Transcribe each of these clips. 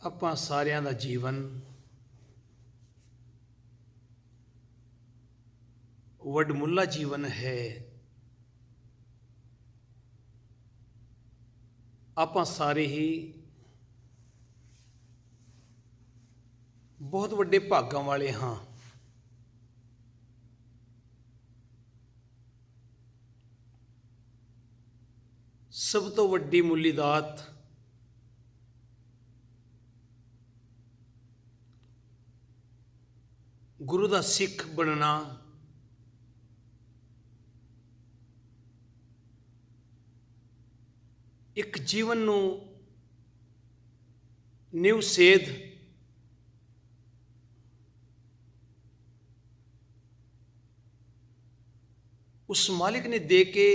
ਆਪਾਂ ਸਾਰਿਆਂ ਦਾ ਜੀਵਨ ਵਡਮੁੱਲਾ ਜੀਵਨ ਹੈ। ਆਪਾਂ ਸਾਰੇ ਹੀ ਬਹੁਤ ਵੱਡੇ ਭਾਗਾਂ ਵਾਲੇ ਹਾਂ। ਸਭ ਤੋਂ ਵੱਡੀ ਮੁੱਲੀ ਦਾਤ ਗੁਰੂ ਦਾ ਸਿੱਖ ਬਣਨਾ, ਇੱਕ ਜੀਵਨ ਨੂੰ ਨਿਉ ਸੇਧ ਉਸ ਮਾਲਿਕ ਨੇ ਦੇ ਕੇ,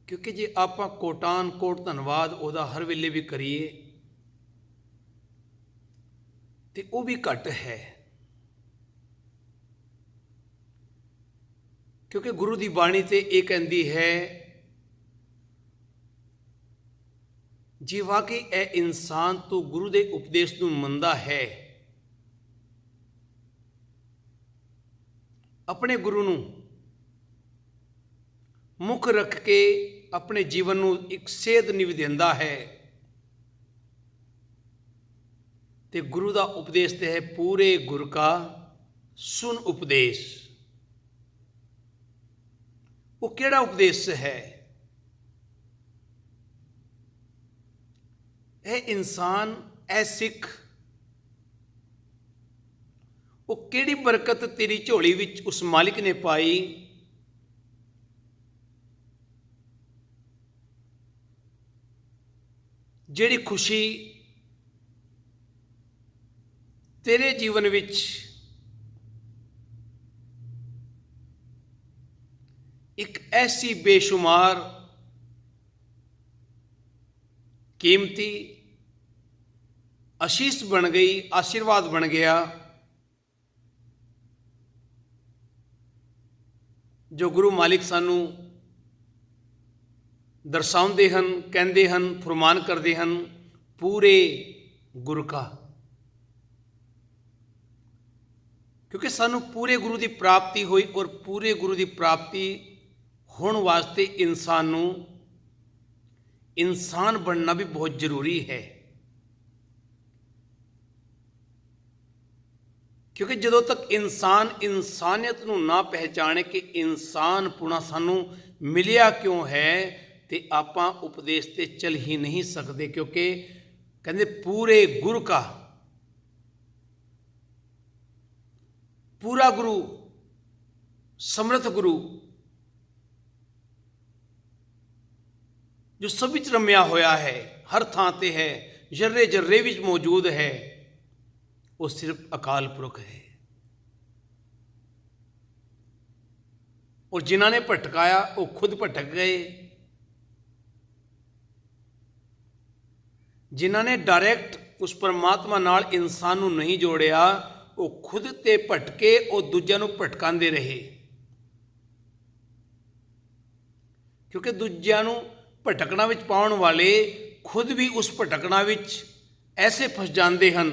ਕਿਉਂਕਿ ਜੇ ਆਪਾਂ ਕੋਟਾਨ ਕੋਟ ਧੰਨਵਾਦ ਉਹਦਾ ਹਰ ਵੇਲੇ ਵੀ ਕਰੀਏ ਤੇ ਉਹ ਵੀ ਘੱਟ ਹੈ। ਕਿਉਂਕਿ ਗੁਰੂ ਦੀ ਬਾਣੀ ਤੇ ਇਹ ਕਹਿੰਦੀ ਹੈ, ਜੇ ਵਾਕਈ ਇਹ ਇਨਸਾਨ ਤੋਂ ਗੁਰੂ ਦੇ ਉਪਦੇਸ਼ ਨੂੰ ਮੰਨਦਾ ਹੈ, ਆਪਣੇ ਗੁਰੂ ਨੂੰ ਮੁੱਖ ਰੱਖ ਕੇ ਆਪਣੇ ਜੀਵਨ ਨੂੰ ਇੱਕ ਸੇਧ ਨਿਭ ਦਿੰਦਾ ਹੈ, ਤੇ ਗੁਰੂ ਦਾ ਉਪਦੇਸ਼ ਤੇ ਹੈ ਪੂਰੇ ਗੁਰ ਕਾ ਸੁਨ ਉਪਦੇਸ਼। ਉਹ ਕਿਹੜਾ ਉਪਦੇਸ਼ ਹੈ? ਇਹ ਇਨਸਾਨ, ਇਹ ਸਿੱਖ, ਉਹ ਕਿਹੜੀ ਬਰਕਤ ਤੇਰੀ ਝੋਲੀ ਵਿੱਚ ਉਸ ਮਾਲਿਕ ਨੇ ਪਾਈ ਜਿਹੜੀ ਖੁਸ਼ੀ ਤੇਰੇ ਜੀਵਨ ਵਿੱਚ ਇੱਕ ਐਸੀ ਬੇਸ਼ੁਮਾਰ ਕੀਮਤੀ ਆਸ਼ੀਸ਼ ਬਣ ਗਈ, ਆਸ਼ੀਰਵਾਦ ਬਣ ਗਿਆ, ਜੋ ਗੁਰੂ ਮਾਲਿਕ ਸਾਨੂੰ ਦਰਸਾਉਂਦੇ ਹਨ, ਕਹਿੰਦੇ ਹਨ, ਫਰਮਾਨ ਕਰਦੇ ਹਨ, ਪੂਰੇ ਗੁਰ ਕਾ। ਕਿਉਂਕਿ ਸਾਨੂੰ ਪੂਰੇ ਗੁਰੂ ਦੀ ਪ੍ਰਾਪਤੀ ਹੋਈ, ਔਰ ਪੂਰੇ ਗੁਰੂ ਦੀ ਪ੍ਰਾਪਤੀ ਹੋਣ ਵਾਸਤੇ ਇਨਸਾਨ ਨੂੰ ਇਨਸਾਨ ਬਣਨਾ ਵੀ ਬਹੁਤ ਜ਼ਰੂਰੀ ਹੈ। ਕਿਉਂਕਿ ਜਦੋਂ ਤੱਕ ਇਨਸਾਨ ਇਨਸਾਨੀਅਤ ਨੂੰ ਨਾ ਪਹਿਚਾਣੇ ਕਿ ਇਨਸਾਨਪੁਣਾ ਸਾਨੂੰ ਮਿਲਿਆ ਕਿਉਂ ਹੈ, ਤੇ ਆਪਾਂ ਉਪਦੇਸ਼ ਤੇ ਚੱਲ ਹੀ ਨਹੀਂ ਸਕਦੇ। ਕਿਉਂਕਿ ਕਹਿੰਦੇ ਪੂਰੇ ਗੁਰ ਕਾ, ਪੂਰਾ ਗੁਰੂ, ਸਮਰਥ ਗੁਰੂ, ਜੋ ਸਭ ਵਿੱਚ ਰਮਿਆ ਹੋਇਆ ਹੈ, ਹਰ ਥਾਂ ਤੇ ਹੈ, ਜਰਰੇ ਜਰਰੇ ਵਿੱਚ ਮੌਜੂਦ ਹੈ, ਉਹ ਸਿਰਫ ਅਕਾਲ ਪੁਰਖ ਹੈ। ਔਰ ਜਿਨ੍ਹਾਂ ਨੇ ਭਟਕਾਇਆ ਉਹ ਖੁਦ ਭਟਕ ਗਏ। ਜਿਨ੍ਹਾਂ ਨੇ ਡਾਇਰੈਕਟ ਉਸ ਪਰਮਾਤਮਾ ਨਾਲ ਇਨਸਾਨ ਨੂੰ ਨਹੀਂ ਜੋੜਿਆ, ਉਹ ਖੁਦ ਤੇ ਭਟਕੇ, ਉਹ ਦੂਜਿਆਂ ਨੂੰ ਭਟਕਾਉਂਦੇ ਰਹੇ। ਕਿਉਂਕਿ ਦੂਜਿਆਂ ਨੂੰ ਭਟਕਣਾ ਵਿੱਚ ਪਾਉਣ ਵਾਲੇ ਖੁਦ ਵੀ ਉਸ ਭਟਕਣਾ ਵਿੱਚ ਐਸੇ ਫਸ ਜਾਂਦੇ ਹਨ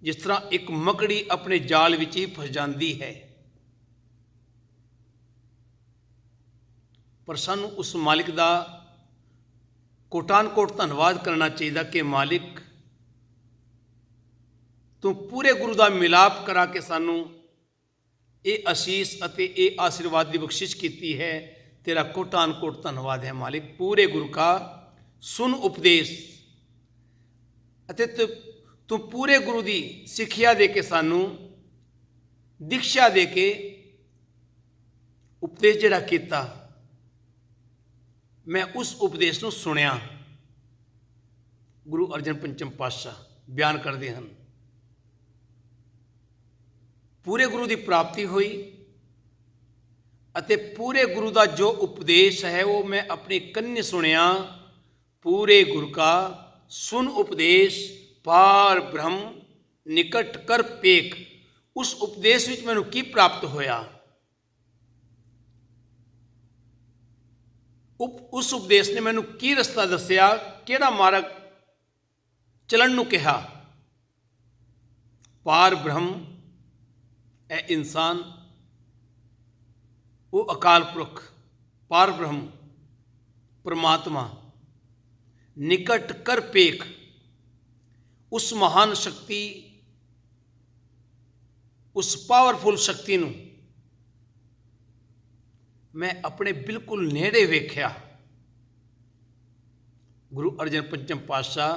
ਜਿਸ ਤਰ੍ਹਾਂ ਇੱਕ ਮਕੜੀ ਆਪਣੇ ਜਾਲ ਵਿੱਚ ਹੀ ਫਸ ਜਾਂਦੀ ਹੈ। ਪਰ ਸਾਨੂੰ ਉਸ ਮਾਲਿਕ ਦਾ ਕੋਟਾਨ ਕੋਟ ਧੰਨਵਾਦ ਕਰਨਾ ਚਾਹੀਦਾ ਕਿ ਮਾਲਿਕ, ਤੂੰ ਪੂਰੇ ਗੁਰੂ ਦਾ ਮਿਲਾਪ ਕਰਾ ਕੇ ਸਾਨੂੰ ਇਹ ਆਸ਼ੀਸ਼ ਅਤੇ ਇਹ ਆਸ਼ੀਰਵਾਦ ਦੀ ਬਖਸ਼ਿਸ਼ ਕੀਤੀ ਹੈ। ਤੇਰਾ ਕੋਟਾਨ ਕੋਟ ਧੰਨਵਾਦ ਹੈ ਮਾਲਿਕ। ਪੂਰੇ ਗੁਰੂ ਕਾ ਸੁਨ ਉਪਦੇਸ਼, ਅਤੇ ਤੂੰ ਪੂਰੇ ਗੁਰੂ ਦੀ ਸਿੱਖਿਆ ਦੇ ਕੇ, ਸਾਨੂੰ ਦੀਕਸ਼ਾ ਦੇ ਕੇ, ਉਪਦੇਸ਼ ਜਿਹੜਾ ਕੀਤਾ, ਮੈਂ ਉਸ ਉਪਦੇਸ਼ ਨੂੰ ਸੁਣਿਆ। ਗੁਰੂ ਅਰਜਨ ਪੰਚਮ ਪਾਤਸ਼ਾਹ ਬਿਆਨ ਕਰਦੇ ਹਨ, ਪੂਰੇ ਗੁਰੂ ਦੀ ਪ੍ਰਾਪਤੀ ਹੋਈ, ਅਤੇ ਪੂਰੇ ਗੁਰੂ ਦਾ ਜੋ ਉਪਦੇਸ਼ ਹੈ ਉਹ ਮੈਂ ਆਪਣੀ ਕੰਨੀ ਸੁਣਿਆ। ਪੂਰੇ ਗੁਰੂ ਕਾ ਸੁਨ ਉਪਦੇਸ਼, ਪਾਰ ਬ੍ਰਹਮ ਨਿਕਟ ਕਰ ਪੇਖ। ਉਸ ਉਪਦੇਸ਼ ਵਿੱਚ ਮੈਨੂੰ ਕੀ ਪ੍ਰਾਪਤ ਹੋਇਆ? ਉਸ ਉਪਦੇਸ਼ ਨੇ ਮੈਨੂੰ ਕੀ ਰਸਤਾ ਦੱਸਿਆ, ਕਿਹੜਾ ਮਾਰਗ ਚੱਲਣ ਨੂੰ ਕਿਹਾ। ਪਾਰ ਬ੍ਰਹਮ ਹੈ ਇਨਸਾਨ, ਉਹ ਅਕਾਲ ਪੁਰਖ ਪਾਰ ਬ੍ਰਹਮ परमात्मा निकट कर पेख, उस महान शक्ति, उस पावरफुल शक्ति नूं मैं अपने बिल्कुल नेड़े वेख्या। गुरु अर्जन पंचम पातशाह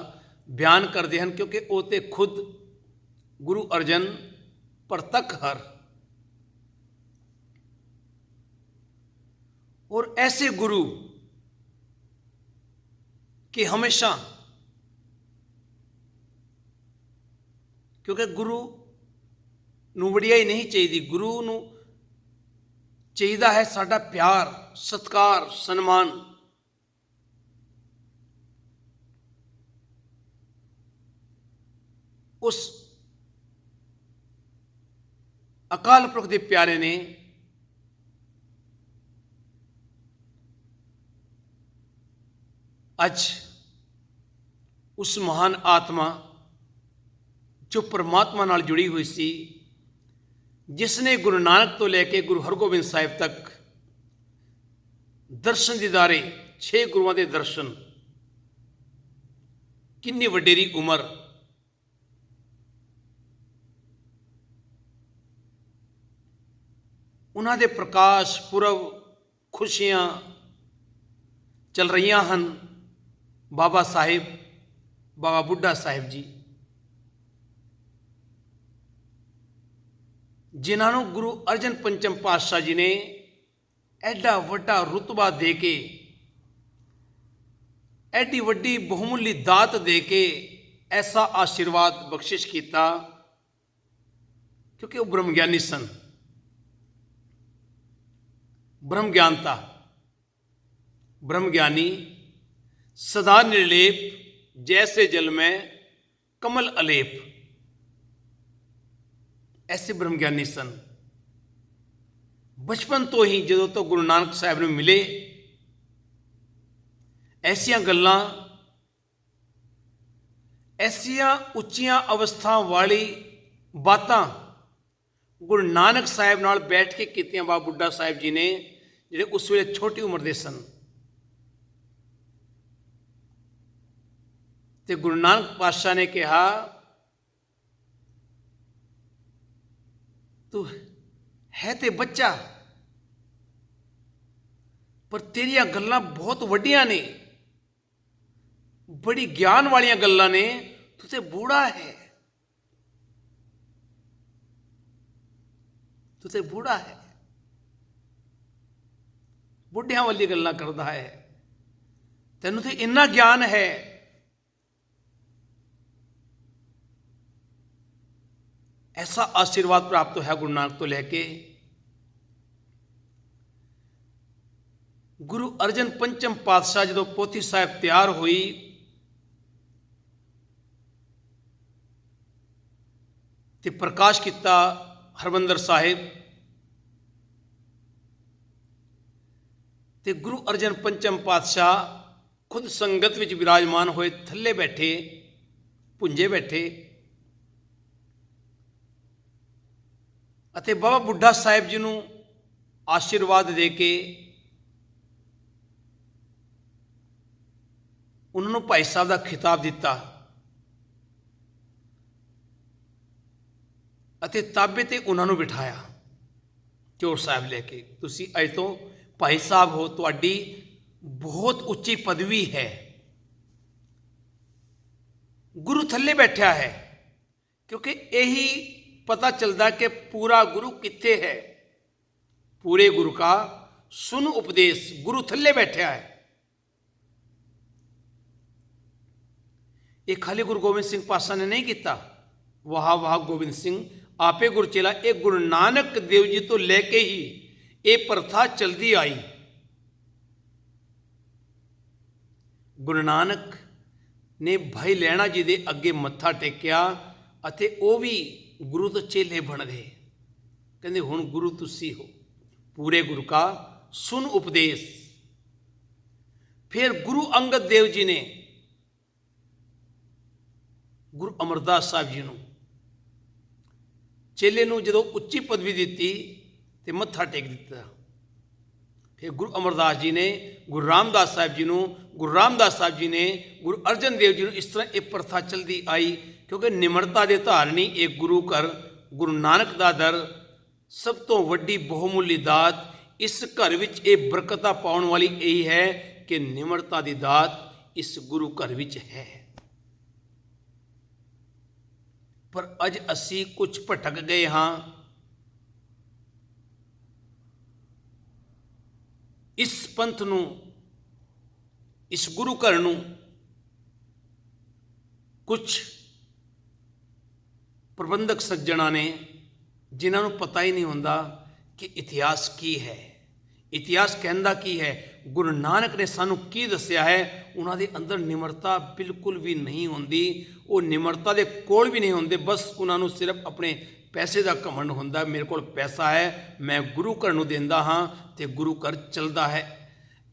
बयान करते हैं, क्योंकि वो तो खुद गुरु अर्जन परतक हर, और ऐसे गुरु कि हमेशा, क्योंकि गुरु नूं वडियाई नहीं चाहिए, गुरु नूं चाहिदा है साडा प्यार, सत्कार, सन्मान। उस अकाल पुरख दे प्यारे ने अज उस महान आत्मा जो परमात्मा नाल जुड़ी हुई सी, जिसने गुरु नानक तो लैके गुरु हरगोबिंद साहिब तक दर्शन दीदारे, 6 गुरुआं दे दर्शन, किन्नी वडेरी उम्र, उन्हां दे प्रकाश पुरब खुशियां चल रही हैं। बाबा साहिब, बाबा बुढ़ा साहिब जी, जिन्होंने गुरु अर्जन पंचम पातशाह जी ने एडा वड्डा रुतबा दे के, एडी वड्डी बहुमूल्य दात दे के ऐसा आशीर्वाद बख्शिश किया, क्योंकि वो ब्रह्मज्ञानी सन। ब्रह्म ज्ञानता, ब्रह्मज्ञानी सदा निर्लेप, जैसे जल में कमल अलेप, ऐसे ब्रह्मज्ञानी सन। बचपन तो ही जो तो गुरु नानक साहब ने मिले, ऐसिया गल्लां, ऐसिया उच्चियां अवस्था वाली बातां गुरु नानक साहब नाल बैठ के कीतियां बाबा बुढ़ा साहिब जी ने, जिहड़े उस वेले छोटी उम्र दे सन। ते गुरु नानक पातशाह ने कहा, तू है ते बच्चा, पर तेरिया गल्लां बहुत वड्डियां ने, बड़ी ज्ञान वालियां गल्लां ने, तू ते बूढ़ा है, तू ते बूढ़ा है, बुढ़ियां वाली गल्लां करदा है, तैनूं ते इन्ना ज्ञान है। ऐसा आशीर्वाद प्राप्त है गुरु नानक तो लेके। गुरु अर्जन पंचम पातशाह जो पोथी साहिब तैयार हुई, ते प्रकाश किया हरमंदर साहिब, ते गुरु अर्जन पंचम पातशाह खुद संगत विच विराजमान होए, थल्ले बैठे, भुंजे बैठे, अते बाबा बुढ़ा साहिब जी नूं आशीर्वाद दे के उन्होंने भाई साहब का खिताब दिता, अते ताबे ते उन्होंने बिठाया चोर साहब लेके, तुसी अज तो भाई साहब हो, तुहाडी बहुत उच्ची पदवी है। गुरु थल्ले बैठा है, क्योंकि यही पता चलता कि पूरा गुरु कित्थे है। पूरे गुरु का सुन उपदेश, गुरु थल्ले बैठा है। ये खाली गुरु गोबिंद सिंह पातशाह ने नहीं किया, वाह वाह गोबिंद सिंह आपे गुरु चेला, एक गुरु नानक देव जी तो लेके ही ये प्रथा चलती आई। गुरु नानक ने भाई लैणा जी दे अगे मत्था टेकिया, अते वो भी गुरु तो चेले बन गए। कहते हुण गुरु तुसी हो। पूरे गुरु का सुन उपदेश, फिर गुरु अंगद देव जी ने गुरु अमरदास साहब जी ਨੂੰ ਚੇਲੇ ਨੂੰ ਜਦੋਂ ਉੱਚੀ ਪਦਵੀ ਦਿੱਤੀ ਤੇ ਮੱਥਾ ਟੇਕ ਦਿੱਤਾ। ਫਿਰ ਗੁਰੂ ਅਮਰਦਾਸ ਜੀ ਨੇ ਗੁਰੂ ਰਾਮਦਾਸ ਸਾਹਿਬ ਜੀ ਨੂੰ, ਗੁਰੂ ਰਾਮਦਾਸ ਸਾਹਿਬ ਜੀ ਨੇ ਗੁਰੂ ਅਰਜਨ ਦੇਵ ਜੀ ਨੂੰ। ਇਸ ਤਰ੍ਹਾਂ ਇਹ ਪ੍ਰਥਾ ਚਲਦੀ ਆਈ, ਕਿਉਂਕਿ ਨਿਮਰਤਾ ਦੇ ਧਾਰਨੀ ਇਹ ਗੁਰੂ ਘਰ, ਗੁਰੂ ਨਾਨਕ ਦਾ ਦਰ, ਸਭ ਤੋਂ ਵੱਡੀ ਬਹੁਮੁੱਲੀ ਦਾਤ। ਇਸ ਘਰ ਵਿੱਚ ਇਹ ਬਰਕਤਾਂ ਪਾਉਣ ਵਾਲੀ ਇਹੀ ਹੈ ਕਿ ਨਿਮਰਤਾ ਦੀ ਦਾਤ ਇਸ ਗੁਰੂ ਘਰ ਵਿੱਚ ਹੈ। ਪਰ ਅੱਜ ਅਸੀਂ ਕੁਝ ਭਟਕ ਗਏ ਹਾਂ। ਇਸ ਪੰਥ ਨੂੰ, ਇਸ ਗੁਰੂ ਘਰ ਨੂੰ ਕੁਝ ਪ੍ਰਬੰਧਕ ਸੱਜਣਾ ਨੇ, ਜਿਨ੍ਹਾਂ ਨੂੰ ਪਤਾ ਹੀ ਨਹੀਂ ਹੁੰਦਾ ਕਿ ਇਤਿਹਾਸ ਕੀ ਹੈ, ਇਤਿਹਾਸ ਕਹਿੰਦਾ ਕੀ ਹੈ, ਗੁਰੂ ਨਾਨਕ ਨੇ ਸਾਨੂੰ ਕੀ ਦੱਸਿਆ ਹੈ। ਉਹਨਾਂ ਦੇ ਅੰਦਰ ਨਿਮਰਤਾ ਬਿਲਕੁਲ ਵੀ ਨਹੀਂ ਹੁੰਦੀ। ਉਹ ਨਿਮਰਤਾ ਦੇ ਕੋਲ ਵੀ ਨਹੀਂ ਹੁੰਦੇ। ਬਸ ਉਹਨਾਂ ਨੂੰ ਸਿਰਫ ਆਪਣੇ ਪੈਸੇ ਦਾ ਘਮੰਡ ਹੁੰਦਾ। ਮੇਰੇ ਕੋਲ ਪੈਸਾ ਹੈ, ਮੈਂ ਗੁਰੂ ਘਰ ਨੂੰ ਦਿੰਦਾ ਹਾਂ ਤੇ ਗੁਰੂ ਘਰ ਚੱਲਦਾ ਹੈ।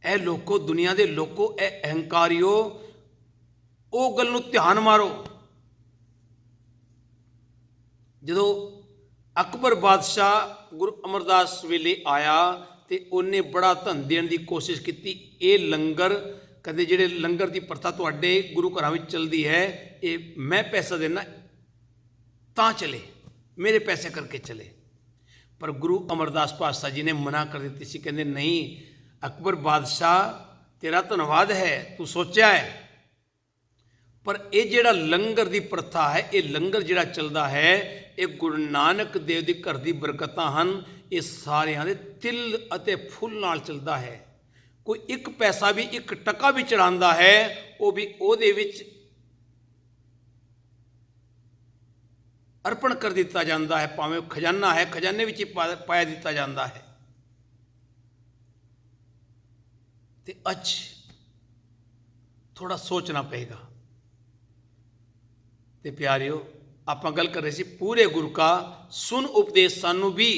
ਇਹ ਲੋਕੋ, ਦੁਨੀਆ ਦੇ ਲੋਕੋ, ਇਹ ਅਹੰਕਾਰੀਓ, ਉਹ ਗੱਲ ਨੂੰ ਧਿਆਨ ਮਾਰੋ। ਜਦੋਂ ਅਕਬਰ ਬਾਦਸ਼ਾਹ ਗੁਰੂ ਅਮਰਦਾਸ ਵੇਲੇ ਆਇਆ ਤੇ ਉਹਨੇ ਬੜਾ ਧਨ ਦੇਣ ਦੀ ਕੋਸ਼ਿਸ਼ ਕੀਤੀ। ਇਹ ਲੰਗਰ, ਕਹਿੰਦੇ ਜਿਹੜੇ ਲੰਗਰ ਦੀ ਪ੍ਰਥਾ ਤੁਹਾਡੇ ਗੁਰੂ ਘਰਾਂ ਵਿੱਚ ਚੱਲਦੀ ਹੈ, ਇਹ ਮੈਂ ਪੈਸਾ ਦੇਣਾ ਤਾਂ ਚਲੇ, ਮੇਰੇ ਪੈਸੇ ਕਰਕੇ ਚਲੇ। ਪਰ ਗੁਰੂ ਅਮਰਦਾਸ ਪਾਤਸ਼ਾਹ ਜੀ ਨੇ ਮਨਾ ਕਰ ਦਿੱਤੀ ਸੀ। ਕਹਿੰਦੇ ਨਹੀਂ ਅਕਬਰ ਬਾਦਸ਼ਾਹ, ਤੇਰਾ ਧੰਨਵਾਦ ਹੈ, ਤੂੰ ਸੋਚਿਆ ਹੈ, ਪਰ ਇਹ ਜਿਹੜਾ ਲੰਗਰ ਦੀ ਪ੍ਰਥਾ ਹੈ, ਇਹ ਲੰਗਰ ਜਿਹੜਾ ਚੱਲਦਾ ਹੈ, ਇਹ ਗੁਰੂ ਨਾਨਕ ਦੇਵ ਦੇ ਘਰ ਦੀ ਬਰਕਤਾਂ ਹਨ। ਇਹ ਸਾਰਿਆਂ ਦੇ ਤਿਲ ਅਤੇ ਫੁੱਲ ਨਾਲ ਚੱਲਦਾ ਹੈ। ਕੋਈ ਇੱਕ ਪੈਸਾ ਵੀ, ਇੱਕ ਟਕਾ ਵੀ ਚੜਾਉਂਦਾ ਹੈ, ਉਹ ਵੀ ਉਹਦੇ ਵਿੱਚ ਅਰਪਣ ਕਰ ਦਿੱਤਾ ਜਾਂਦਾ ਹੈ। ਭਾਵੇਂ ਖਜ਼ਾਨਾ ਹੈ, ਖਜ਼ਾਨੇ ਵਿੱਚ ਹੀ ਪਾਇਆ ਦਿੱਤਾ ਜਾਂਦਾ ਹੈ। ਤੇ ਅੱਜ ਥੋੜਾ ਸੋਚਣਾ ਪਏਗਾ। ਤੇ ਪਿਆਰਿਓ, ਆਪਾਂ ਗੱਲ ਕਰ ਰਹੇ ਸੀ ਪੂਰੇ ਗੁਰੂ ਕਾ ਸੁਨ ਉਪਦੇਸ਼। ਸਾਨੂੰ ਵੀ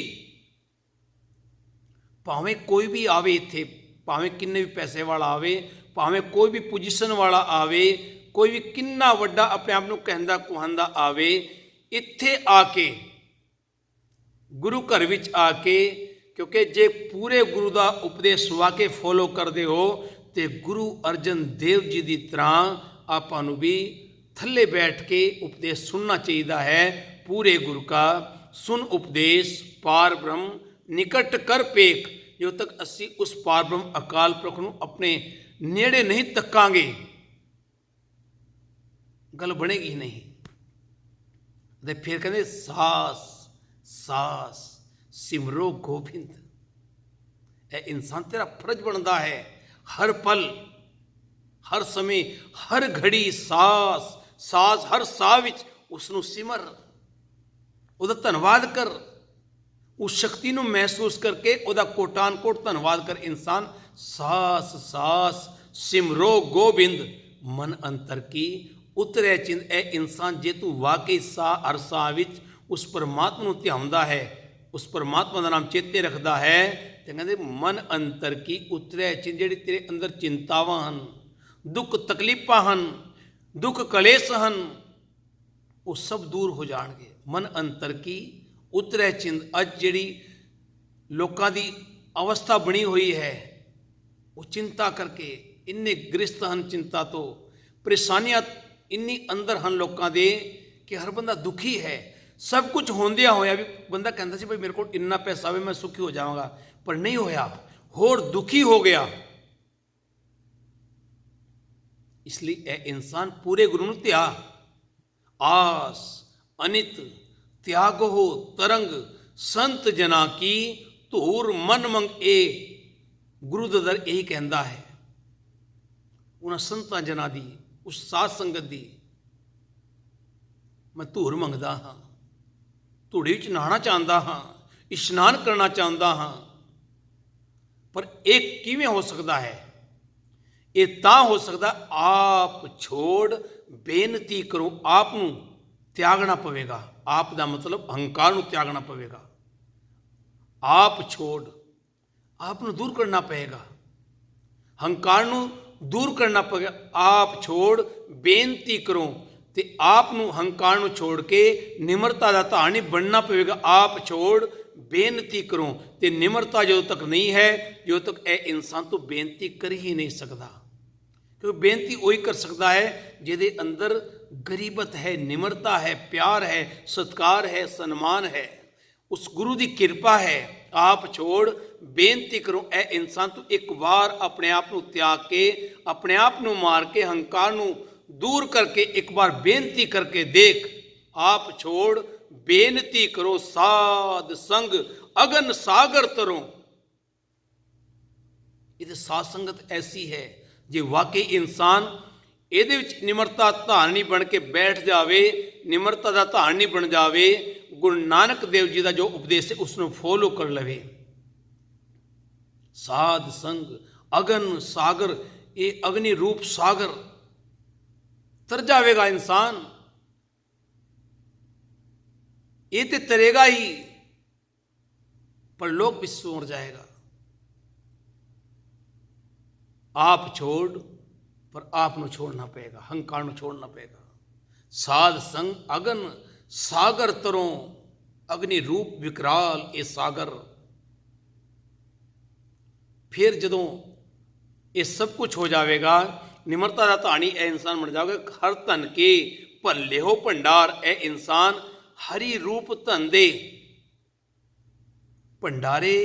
ਭਾਵੇਂ ਕੋਈ ਵੀ ਆਵੇ ਇੱਥੇ, ਭਾਵੇਂ ਕਿੰਨੇ ਵੀ ਪੈਸੇ ਵਾਲਾ ਆਵੇ, ਭਾਵੇਂ ਕੋਈ ਵੀ ਪੋਜੀਸ਼ਨ ਵਾਲਾ ਆਵੇ, ਕੋਈ ਵੀ ਕਿੰਨਾ ਵੱਡਾ ਆਪਣੇ ਆਪ ਨੂੰ ਕਹਿੰਦਾ ਕੁਹਾਂਦਾ ਆਵੇ, ਇੱਥੇ ਆ ਕੇ, ਗੁਰੂ ਘਰ ਵਿੱਚ ਆ ਕੇ, ਕਿਉਂਕਿ ਜੇ ਪੂਰੇ ਗੁਰੂ ਦਾ ਉਪਦੇਸ਼ ਵਾਕੇ ਫੋਲੋ ਕਰਦੇ ਹੋ ਤੇ ਗੁਰੂ ਅਰਜਨ ਦੇਵ ਜੀ ਦੀ ਤਰ੍ਹਾਂ ਆਪਾਂ ਨੂੰ ਵੀ ਥੱਲੇ ਬੈਠ ਕੇ ਉਪਦੇਸ਼ ਸੁਣਨਾ ਚਾਹੀਦਾ ਹੈ। ਪੂਰੇ ਗੁਰੂ ਕਾ ਸੁਨ ਉਪਦੇਸ਼, ਪਾਰ ਬ੍ਰਹਮ ਨਿਕਟ ਕਰ ਪੇਖ। ਜਦੋਂ ਤੱਕ ਅਸੀਂ ਉਸ ਪਾਰ ਬ੍ਰਹਮ ਅਕਾਲ ਪੁਰਖ ਨੂੰ ਆਪਣੇ ਨੇੜੇ ਨਹੀਂ ਤੱਕਾਂਗੇ, ਗੱਲ ਬਣੇਗੀ ਨਹੀਂ। ਤੇ ਫਿਰ ਕਹਿੰਦੇ ਸਾਸ ਸਾਸ ਸਿਮਰੋ ਗੋਬਿੰਦ। ਇਹ ਇਨਸਾਨ ਤੇਰਾ ਫਰਜ਼ ਬਣਦਾ ਹੈ, ਹਰ ਪਲ, ਹਰ ਸਮੇਂ, ਹਰ ਘੜੀ ਸਾਸ ਸਾਸ, ਹਰ ਸਾਹ ਵਿੱਚ ਉਸ ਨੂੰ ਸਿਮਰ, ਉਹਦਾ ਧੰਨਵਾਦ ਕਰ। ਉਸ ਸ਼ਕਤੀ ਨੂੰ ਮਹਿਸੂਸ ਕਰਕੇ ਉਹਦਾ ਕੋਟਾਨ ਕੋਟ ਧੰਨਵਾਦ ਕਰ। ਇਨਸਾਨ ਸਾਸ ਸਾਸ ਸਿਮਰੋ ਗੋਬਿੰਦ, ਮਨ ਅੰਤਰ ਕੀ ਉਤਰੇ ਚਿੰਦ। ਇਹ ਇਨਸਾਨ ਜੇ ਤੂੰ ਵਾਕਈ ਸਾਹ ਹਰ ਸਾਹ ਵਿੱਚ ਉਸ ਪਰਮਾਤਮਾ ਨੂੰ ਧਿਆਉਂਦਾ ਹੈ, ਉਸ ਪਰਮਾਤਮਾ ਦਾ ਨਾਮ ਚੇਤੇ ਰੱਖਦਾ ਹੈ, ਤੇ ਕਹਿੰਦੇ ਮਨ ਅੰਤਰ ਕੀ ਉਤਰੇ ਚਿੰਦ। ਜਿਹੜੀ ਤੇਰੇ ਅੰਦਰ ਚਿੰਤਾਵਾਂ ਹਨ, ਦੁੱਖ ਤਕਲੀਫਾਂ ਹਨ, ਦੁੱਖ ਕਲੇਸ਼ ਹਨ, ਉਹ ਸਭ ਦੂਰ ਹੋ ਜਾਣਗੇ। ਮਨ ਅੰਤਰ ਕੀ ਉਤਰੇ ਚਿੰਦ। ਅੱਜ ਜਿਹੜੀ ਲੋਕਾਂ ਦੀ ਅਵਸਥਾ ਬਣੀ ਹੋਈ ਹੈ, ਉਹ ਚਿੰਤਾ ਕਰਕੇ ਇੰਨੇ ਗ੍ਰਸਤ ਹਨ, ਚਿੰਤਾ ਤੋਂ ਪਰੇਸ਼ਾਨੀਆਂ ਇੰਨੀ ਅੰਦਰ ਹਨ ਲੋਕਾਂ ਦੇ ਕਿ ਹਰ ਬੰਦਾ ਦੁਖੀ ਹੈ। ਸਭ ਕੁਝ ਹੁੰਦਿਆਂ ਹੋਇਆ ਵੀ ਬੰਦਾ ਕਹਿੰਦਾ ਸੀ ਭਾਈ ਮੇਰੇ ਕੋਲ ਇੰਨਾ ਪੈਸਾ ਆਵੇ ਮੈਂ ਸੁਖੀ ਹੋ ਜਾਵਾਂਗਾ, ਪਰ ਨਹੀਂ ਹੋਇਆ, ਹੋਰ ਦੁਖੀ ਹੋ ਗਿਆ। ਇਸ ਲਈ ਇਹ ਇਨਸਾਨ ਪੂਰੇ ਗੁਰੂ ਨੂੰ ਧਿਆ। ਆਸ ਅਨਿਤ ਤਿਆਗੋ ਤਰੰਗ ਸੰਤ ਜਨਾ ਕੀ ਧੂਰ ਮਨ ਮੰਗ। ਇਹ ਗੁਰੂ ਦਾ ਦਰ ਇਹੀ ਕਹਿੰਦਾ ਹੈ। ਉਹਨਾਂ ਸੰਤਾਂ ਜਨਾਂ ਦੀ, ਉਸ ਸਾਧ ਸੰਗਤ ਦੀ ਮੈਂ ਧੂਰ ਮੰਗਦਾ ਹਾਂ, ਧੂੜੀ ਵਿੱਚ ਨਹਾਉਣਾ ਚਾਹੁੰਦਾ ਹਾਂ, ਇਸ਼ਨਾਨ ਕਰਨਾ ਚਾਹੁੰਦਾ ਹਾਂ। ਪਰ ਇਹ ਕਿਵੇਂ ਹੋ ਸਕਦਾ ਹੈ? ਇਹ ਤਾਂ ਹੋ ਸਕਦਾ ਆਪ ਛੋੜ ਬੇਨਤੀ ਕਰੋ। ਆਪ ਨੂੰ ਤਿਆਗਣਾ ਪਵੇਗਾ। ਆਪ ਦਾ ਮਤਲਬ ਅਹੰਕਾਰ ਨੂੰ ਤਿਆਗਣਾ ਪਵੇਗਾ। ਆਪ ਛੋੜ, ਆਪ ਨੂੰ ਦੂਰ ਕਰਨਾ ਪਏਗਾ। ਹੰਕਾਰ ਨੂੰ ਦੂਰ ਕਰਨਾ ਪਵੇਗਾ। ਆਪ ਛੋੜ ਬੇਨਤੀ ਕਰੋ, ਤੇ ਆਪ ਨੂੰ ਹੰਕਾਰ ਨੂੰ ਛੋੜ ਕੇ ਨਿਮਰਤਾ ਦਾ ਧਾਰਨੀ ਬਣਨਾ ਪਵੇਗਾ। ਆਪ ਛੋੜ ਬੇਨਤੀ ਕਰੋ, ਤੇ ਨਿਮਰਤਾ ਜਦੋਂ ਤੱਕ ਨਹੀਂ ਹੈ, ਜਦੋਂ ਤੱਕ ਇਹ ਇਨਸਾਨ ਤੋਂ ਬੇਨਤੀ ਕਰ ਹੀ ਨਹੀਂ ਸਕਦਾ। ਕਿਉਂਕਿ ਬੇਨਤੀ ਉਹੀ ਕਰ ਸਕਦਾ ਹੈ ਜਿਹਦੇ ਅੰਦਰ ਗਰੀਬਤ ਹੈ, ਨਿਮਰਤਾ ਹੈ, ਪਿਆਰ ਹੈ, ਸਤਿਕਾਰ ਹੈ, ਸਨਮਾਨ ਹੈ, ਉਸ ਗੁਰੂ ਦੀ ਕਿਰਪਾ ਹੈ। ਆਪ ਛੋੜ ਬੇਨਤੀ ਕਰੋ, ਇਹ ਇਨਸਾਨ ਤੋਂ ਇੱਕ ਵਾਰ ਆਪਣੇ ਆਪ ਨੂੰ ਤਿਆਗ ਕੇ, ਆਪਣੇ ਆਪ ਨੂੰ ਮਾਰ ਕੇ, ਹੰਕਾਰ ਨੂੰ ਦੂਰ ਕਰਕੇ ਇੱਕ ਵਾਰ ਬੇਨਤੀ ਕਰਕੇ ਦੇਖ। ਆਪ ਛੋੜ ਬੇਨਤੀ ਕਰੋ, ਸਾਧ ਸੰਗ ਅਗਨ ਸਾਗਰ ਤਰੋ। ਇਹ ਸਾਧ ਸੰਗਤ ਐਸੀ ਹੈ, ਜੇ ਵਾਕਈ ਇਨਸਾਨ ਇਹਦੇ ਵਿੱਚ ਨਿਮਰਤਾ ਧਾਰਨੀ ਬਣ ਕੇ ਬੈਠ ਜਾਵੇ, ਨਿਮਰਤਾ ਦਾ ਧਾਰਨੀ ਬਣ ਜਾਵੇ, ਗੁਰੂ ਨਾਨਕ ਦੇਵ ਜੀ ਦਾ ਜੋ ਉਪਦੇਸ਼ ਹੈ ਉਸ ਨੂੰ ਫੋਲੋ ਕਰ ਲਵੇ। ਸਾਧ ਸੰਗ ਅਗਨ ਸਾਗਰ, ਇਹ ਅਗਨੀ ਰੂਪ ਸਾਗਰ ਤਰ ਜਾਵੇਗਾ ਇਨਸਾਨ। ਇਹ ਤੇ ਤਰੇਗਾ ਹੀ, ਪਰ ਲੋਕ ਵੀ ਸੋਰ ਜਾਏਗਾ। ਆਪ ਛੋੜ, ਪਰ ਆਪ ਨੂੰ ਛੋੜਨਾ ਪਏਗਾ, ਹੰਕਾਰ ਨੂੰ ਛੋੜਨਾ ਪਏਗਾ। ਸਾਧ ਸੰਗ ਅਗਨ ਸਾਗਰ ਤਰੋਂ, ਅਗਨੀ ਰੂਪ ਵਿਕਰਾਲ ਇਹ ਸਾਗਰ। ਫਿਰ ਜਦੋਂ ਇਹ ਸਭ ਕੁਝ ਹੋ ਜਾਵੇਗਾ, ਨਿਮਰਤਾ ਦਾ ਧਾਰਨੀ ਇਹ ਇਨਸਾਨ ਬਣ ਜਾਵੇਗਾ। ਹਰ ਧਨ ਕੇ ਭੱਲੇ ਹੋ ਭੰਡਾਰ, ਇਹ ਇਨਸਾਨ ਹਰੀ ਰੂਪ ਧਨ ਦੇ ਭੰਡਾਰੇ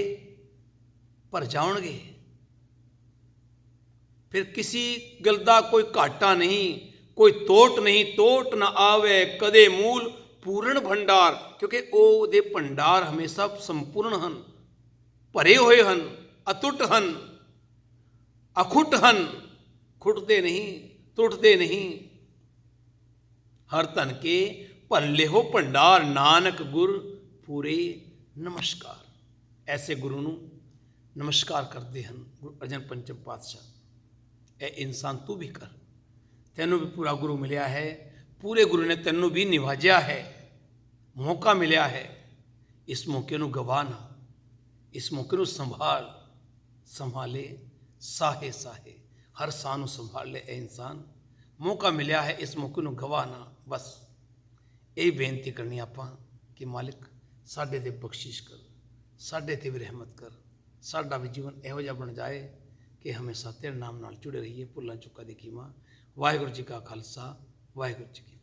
ਭਰ ਜਾਣਗੇ। ਫਿਰ ਕਿਸੇ ਗੱਲ ਦਾ ਕੋਈ ਘਾਟਾ ਨਹੀਂ, ਕੋਈ ਤੋਟ ਨਹੀਂ। ਤੋਟ ਨਾ ਆਵੇ ਕਦੇ ਮੂਲ ਪੂਰਨ ਭੰਡਾਰ, ਕਿਉਂਕਿ ਉਹਦੇ ਭੰਡਾਰ ਹਮੇਸ਼ਾ ਸੰਪੂਰਨ ਹਨ, ਭਰੇ ਹੋਏ ਹਨ, ਅਤੁੱਟ ਹਨ, ਅਖੁੱਟ ਹਨ, ਖੁੱਟਦੇ ਨਹੀਂ, ਟੁੱਟਦੇ ਨਹੀਂ। ਹਰ ਧਨ ਕੇ ਭੱਲੇ ਹੋ ਭੰਡਾਰ, ਨਾਨਕ ਗੁਰ ਪੂਰੇ ਨਮਸਕਾਰ। ਐਸੇ ਗੁਰੂ ਨੂੰ ਨਮਸਕਾਰ ਕਰਦੇ ਹਨ ਗੁਰੂ ਅਰਜਨ ਪੰਚਮ ਪਾਤਸ਼ਾਹ। ਇਹ ਇਨਸਾਨ ਤੂੰ ਵੀ ਕਰ, ਤੈਨੂੰ ਵੀ ਪੂਰਾ ਗੁਰੂ ਮਿਲਿਆ ਹੈ, ਪੂਰੇ ਗੁਰੂ ਨੇ ਤੈਨੂੰ ਵੀ ਨਿਵਾਜਿਆ ਹੈ, ਮੌਕਾ ਮਿਲਿਆ ਹੈ। ਇਸ ਮੌਕੇ ਨੂੰ ਗਵਾ ਨਾ, ਇਸ ਮੌਕੇ ਨੂੰ ਸੰਭਾਲੇ ਸਾਹੇ ਸਾਹੇ, ਹਰ ਸਾਹ ਨੂੰ ਸੰਭਾਲ ਲੈ ਇਹ ਇਨਸਾਨ। ਮੌਕਾ ਮਿਲਿਆ ਹੈ, ਇਸ ਮੌਕੇ ਨੂੰ ਗਵਾ ਨਾ। ਬਸ ਇਹ ਬੇਨਤੀ ਕਰਨੀ ਆਪਾਂ ਕਿ ਮਾਲਿਕ ਸਾਡੇ ਤੇ ਬਖਸ਼ਿਸ਼ ਕਰ, ਸਾਡੇ ਤੇ ਵੀ ਰਹਿਮਤ ਕਰ, ਸਾਡਾ ਵੀ ਜੀਵਨ ਇਹੋ ਜਿਹਾ ਬਣ ਜਾਏ ਕਿ ਹਮੇਸ਼ਾ ਤੇਰੇ ਨਾਮ ਨਾਲ ਜੁੜੇ ਰਹੀਏ। ਭੁੱਲਾਂ ਚੁੱਕਾਂ ਦੀ ਖਿਮਾ। ਵਾਹਿਗੁਰੂ ਜੀ ਕਾ ਖਾਲਸਾ, ਵਾਹਿਗੁਰੂ ਜੀ ਕੀ